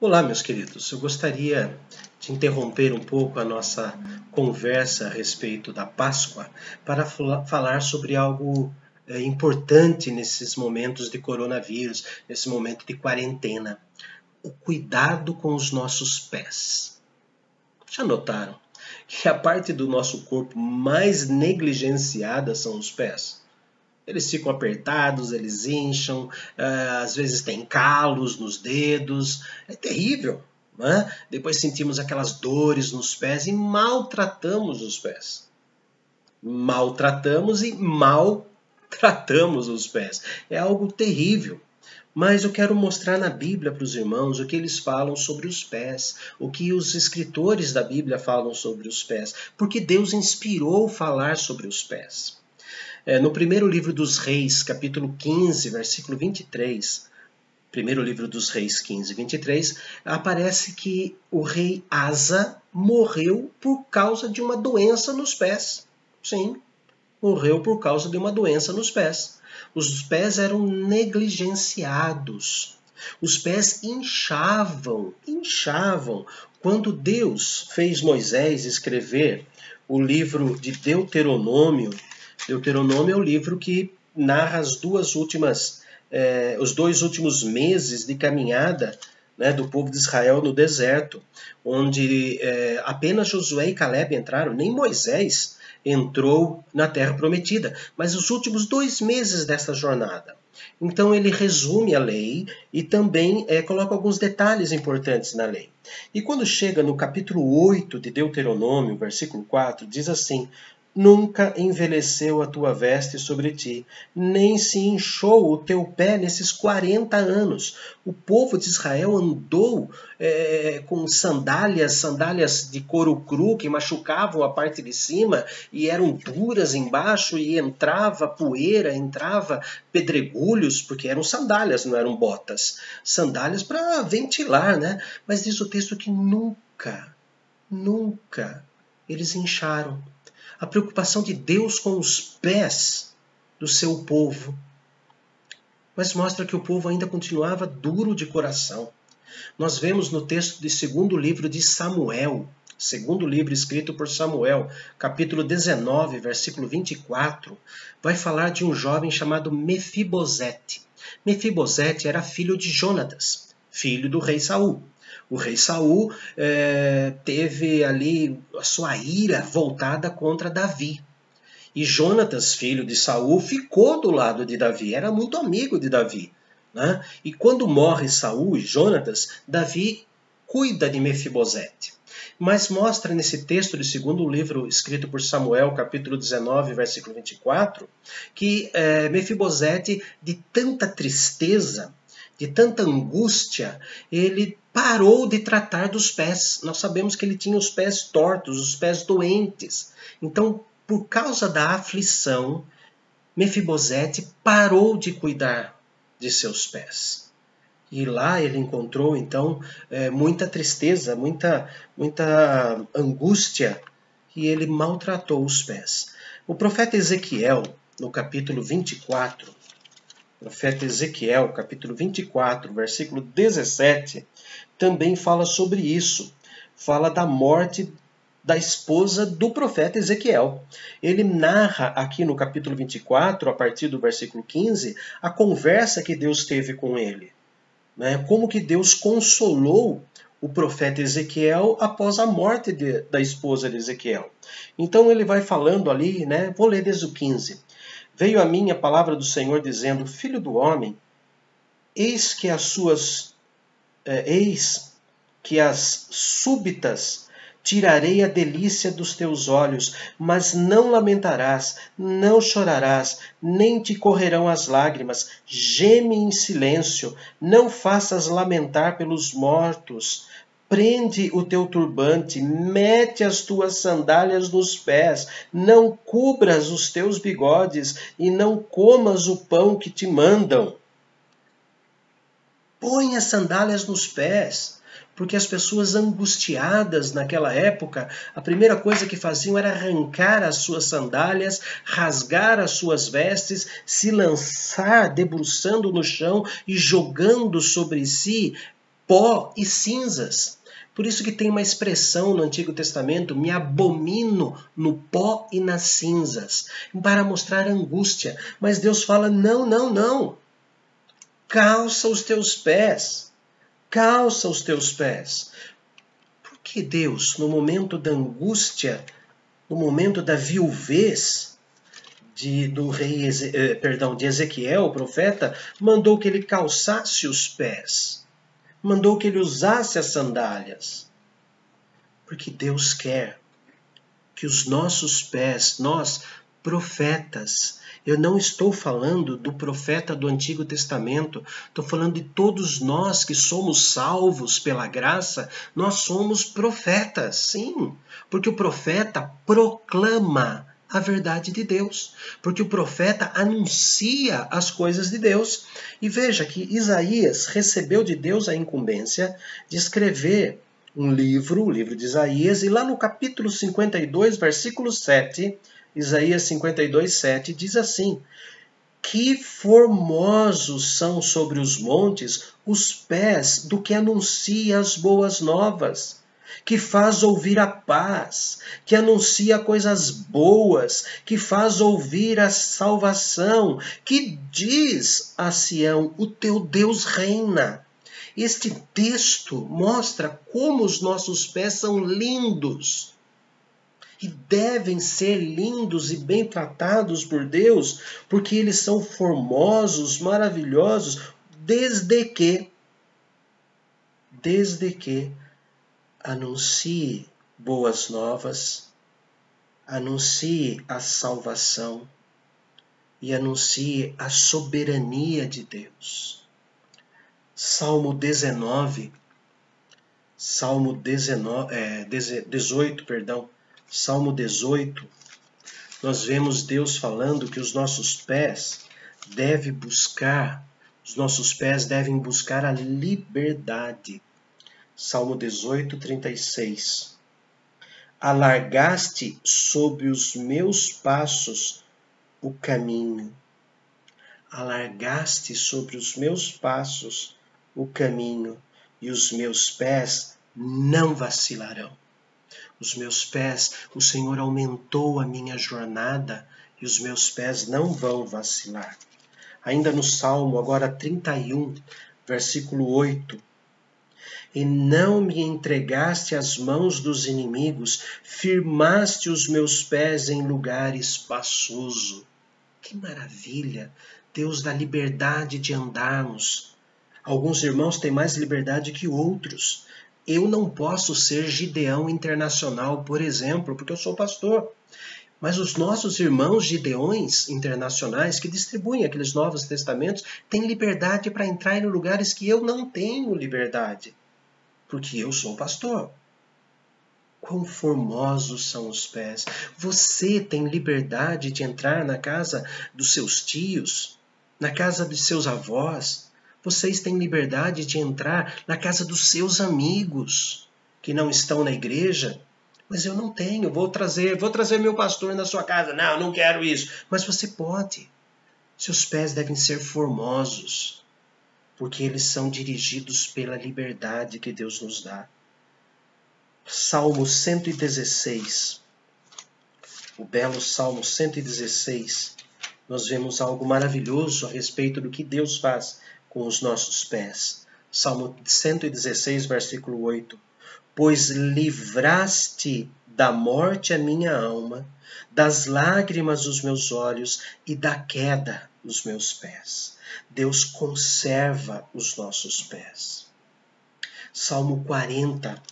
Olá, meus queridos. Eu gostaria de interromper um pouco a nossa conversa a respeito da Páscoa para falar sobre algo importante nesses momentos de coronavírus, nesse momento de quarentena. O cuidado com os nossos pés. Já notaram que a parte do nosso corpo mais negligenciada são os pés? Eles ficam apertados, eles incham, às vezes tem calos nos dedos, é terrível. Né? Depois sentimos aquelas dores nos pés e maltratamos os pés. Maltratamos e maltratamos os pés. É algo terrível. Mas eu quero mostrar na Bíblia para os irmãos o que eles falam sobre os pés, o que os escritores da Bíblia falam sobre os pés, porque Deus inspirou falar sobre os pés. No primeiro livro dos Reis, capítulo 15, versículo 23, primeiro livro dos Reis 15, 23, aparece que o rei Asa morreu por causa de uma doença nos pés. Sim, morreu por causa de uma doença nos pés. Os pés eram negligenciados. Os pés inchavam. Quando Deus fez Moisés escrever o livro de Deuteronômio, Deuteronômio é o livro que narra os dois últimos meses de caminhada, né, do povo de Israel no deserto, onde apenas Josué e Caleb entraram, nem Moisés entrou na terra prometida, mas os últimos 2 meses dessa jornada. Então ele resume a lei e também coloca alguns detalhes importantes na lei. E quando chega no capítulo 8 de Deuteronômio, versículo 4, diz assim: Nunca envelheceu a tua veste sobre ti, nem se inchou o teu pé nesses 40 anos. O povo de Israel andou com sandálias de couro cru que machucavam a parte de cima e eram duras embaixo e entrava poeira, entrava pedregulhos, porque eram sandálias, não eram botas. Sandálias para ventilar, né? Mas diz o texto que nunca eles incharam. A preocupação de Deus com os pés do seu povo. Mas mostra que o povo ainda continuava duro de coração. Nós vemos no texto do segundo livro de Samuel, segundo livro escrito por Samuel, capítulo 19, versículo 24, vai falar de um jovem chamado Mefibosete. Mefibosete era filho de Jonatas, filho do rei Saul. O rei Saul teve ali a sua ira voltada contra Davi. E Jonatas, filho de Saul, ficou do lado de Davi, era muito amigo de Davi. Né? E quando morre Saul e Jonatas, Davi cuida de Mefibosete. Mas mostra nesse texto do segundo livro escrito por Samuel, capítulo 19, versículo 24, que Mefibosete, de tanta tristeza, de tanta angústia, ele parou de tratar dos pés. Nós sabemos que ele tinha os pés tortos, os pés doentes. Então, por causa da aflição, Mefibosete parou de cuidar de seus pés. E lá ele encontrou, então, muita tristeza, muita angústia, e ele maltratou os pés. O profeta Ezequiel, no capítulo 24, profeta Ezequiel, capítulo 24, versículo 17, também fala sobre isso. Fala da morte da esposa do profeta Ezequiel. Ele narra aqui no capítulo 24, a partir do versículo 15, a conversa que Deus teve com ele. Né? Como que Deus consolou o profeta Ezequiel após a morte da esposa de Ezequiel. Então ele vai falando ali, né? Vou ler desde o 15. Veio a mim a palavra do Senhor dizendo: Filho do homem, eis que as súbitas tirarei a delícia dos teus olhos, mas não lamentarás, não chorarás, nem te correrão as lágrimas. Geme em silêncio, não faças lamentar pelos mortos. Prende o teu turbante, mete as tuas sandálias nos pés, não cubras os teus bigodes e não comas o pão que te mandam. Põe as sandálias nos pés, porque as pessoas angustiadas naquela época, a primeira coisa que faziam era arrancar as suas sandálias, rasgar as suas vestes, se lançar debruçando no chão e jogando sobre si pó e cinzas. Por isso que tem uma expressão no Antigo Testamento, me abomino no pó e nas cinzas, para mostrar angústia. Mas Deus fala, não, não, não. Calça os teus pés. Calça os teus pés. Por que Deus, no momento da angústia, no momento da viuvez de Ezequiel, o profeta, mandou que ele calçasse os pés? Mandou que ele usasse as sandálias. Porque Deus quer que os nossos pés, nós, profetas, eu não estou falando do profeta do Antigo Testamento, estou falando de todos nós que somos salvos pela graça, nós somos profetas, sim, porque o profeta proclama a verdade de Deus, porque o profeta anuncia as coisas de Deus. E veja que Isaías recebeu de Deus a incumbência de escrever um livro, o livro de Isaías, e lá no capítulo 52, versículo 7, Isaías 52, 7, diz assim: que formosos são sobre os montes os pés do que anuncia as boas novas, que faz ouvir a paz, que anuncia coisas boas, que faz ouvir a salvação, que diz a Sião, o teu Deus reina. Este texto mostra como os nossos pés são lindos e devem ser lindos e bem tratados por Deus, porque eles são formosos, maravilhosos, desde que anuncie boas novas, anuncie a salvação e anuncie a soberania de Deus. Salmo 18, nós vemos Deus falando que os nossos pés devem buscar a liberdade. Salmo 18, 36. Alargaste sobre os meus passos o caminho. Alargaste sobre os meus passos o caminho, e os meus pés não vacilarão. Os meus pés, o Senhor aumentou a minha jornada, e os meus pés não vão vacilar. Ainda no Salmo, agora 31, versículo 8. E não me entregaste às mãos dos inimigos, firmaste os meus pés em lugar espaçoso. Que maravilha! Deus dá liberdade de andarmos. Alguns irmãos têm mais liberdade que outros. Eu não posso ser Gideão internacional, por exemplo, porque eu sou pastor. Mas os nossos irmãos gideões internacionais que distribuem aqueles Novos Testamentos têm liberdade para entrar em lugares que eu não tenho liberdade, porque eu sou pastor. Quão formosos são os pés! Você tem liberdade de entrar na casa dos seus tios, na casa dos seus avós. Vocês têm liberdade de entrar na casa dos seus amigos que não estão na igreja. Mas eu não tenho, vou trazer meu pastor na sua casa. Não quero isso. Mas você pode. Seus pés devem ser formosos, porque eles são dirigidos pela liberdade que Deus nos dá. Salmo 116, o belo Salmo 116, nós vemos algo maravilhoso a respeito do que Deus faz com os nossos pés. Salmo 116, versículo 8. Pois livraste da morte a minha alma, das lágrimas os meus olhos e da queda os meus pés. Deus conserva os nossos pés. Salmo 40,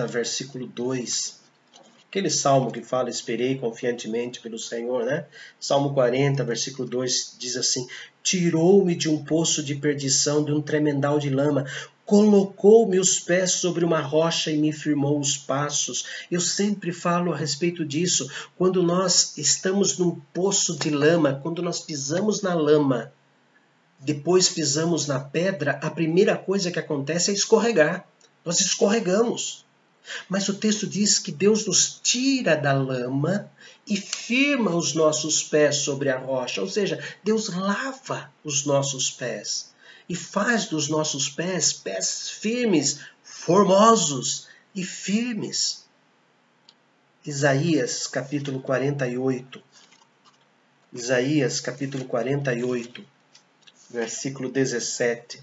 versículo 2. Aquele salmo que fala, esperei confiantemente pelo Senhor, né? Salmo 40, versículo 2 diz assim: tirou-me de um poço de perdição, de um tremendal de lama, colocou meus pés sobre uma rocha e me firmou os passos. Eu sempre falo a respeito disso. Quando nós estamos num poço de lama, quando nós pisamos na lama, depois pisamos na pedra, a primeira coisa que acontece é escorregar. Nós escorregamos. Mas o texto diz que Deus nos tira da lama e firma os nossos pés sobre a rocha. Ou seja, Deus lava os nossos pés. e faz dos nossos pés pés firmes, formosos e firmes. Isaías capítulo 48. Isaías capítulo 48, versículo 17.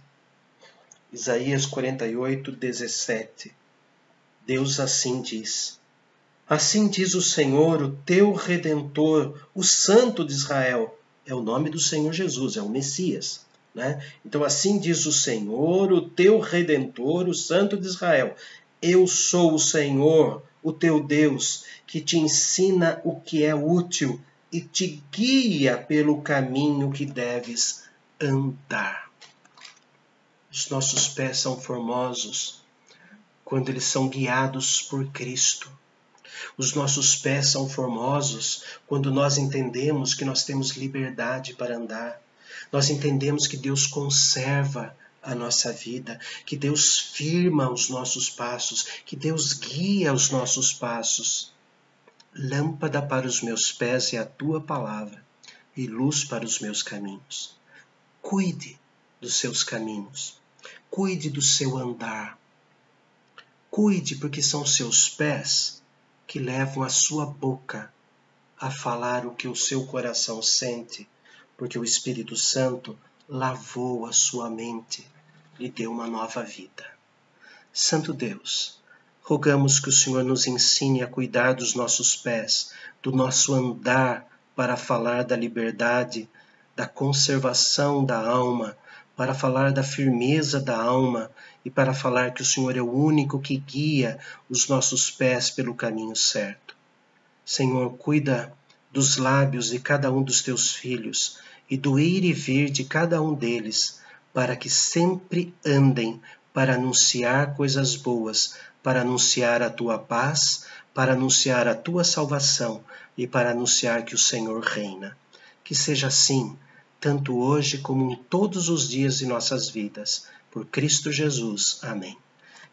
Isaías 48, 17. Deus assim diz: assim diz o Senhor, o teu Redentor, o Santo de Israel. É o nome do Senhor Jesus, é o Messias. Né? Então assim diz o Senhor, o teu Redentor, o Santo de Israel. Eu sou o Senhor, o teu Deus, que te ensina o que é útil e te guia pelo caminho que deves andar. Os nossos pés são formosos quando eles são guiados por Cristo. Os nossos pés são formosos quando nós entendemos que nós temos liberdade para andar. Nós entendemos que Deus conserva a nossa vida, que Deus firma os nossos passos, que Deus guia os nossos passos. Lâmpada para os meus pés é a tua palavra e luz para os meus caminhos. Cuide dos seus caminhos, cuide do seu andar. Cuide, porque são seus pés que levam a sua boca a falar o que o seu coração sente, porque o Espírito Santo lavou a sua mente e deu uma nova vida. Santo Deus, rogamos que o Senhor nos ensine a cuidar dos nossos pés, do nosso andar para falar da liberdade, da conservação da alma, para falar da firmeza da alma e para falar que o Senhor é o único que guia os nossos pés pelo caminho certo. Senhor, cuida dos lábios de cada um dos teus filhos e do ir e vir de cada um deles, para que sempre andem para anunciar coisas boas, para anunciar a tua paz, para anunciar a tua salvação e para anunciar que o Senhor reina. Que seja assim, tanto hoje como em todos os dias de nossas vidas. Por Cristo Jesus. Amém.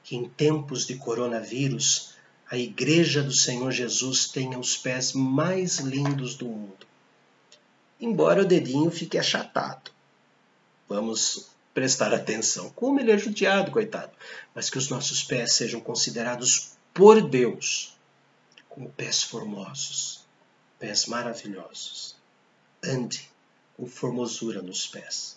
Que em tempos de coronavírus, a Igreja do Senhor Jesus tenha os pés mais lindos do mundo. Embora o dedinho fique achatado. Vamos prestar atenção. Como ele é judiado, coitado. Mas que os nossos pés sejam considerados por Deus como pés formosos, pés maravilhosos. Ande com formosura nos pés.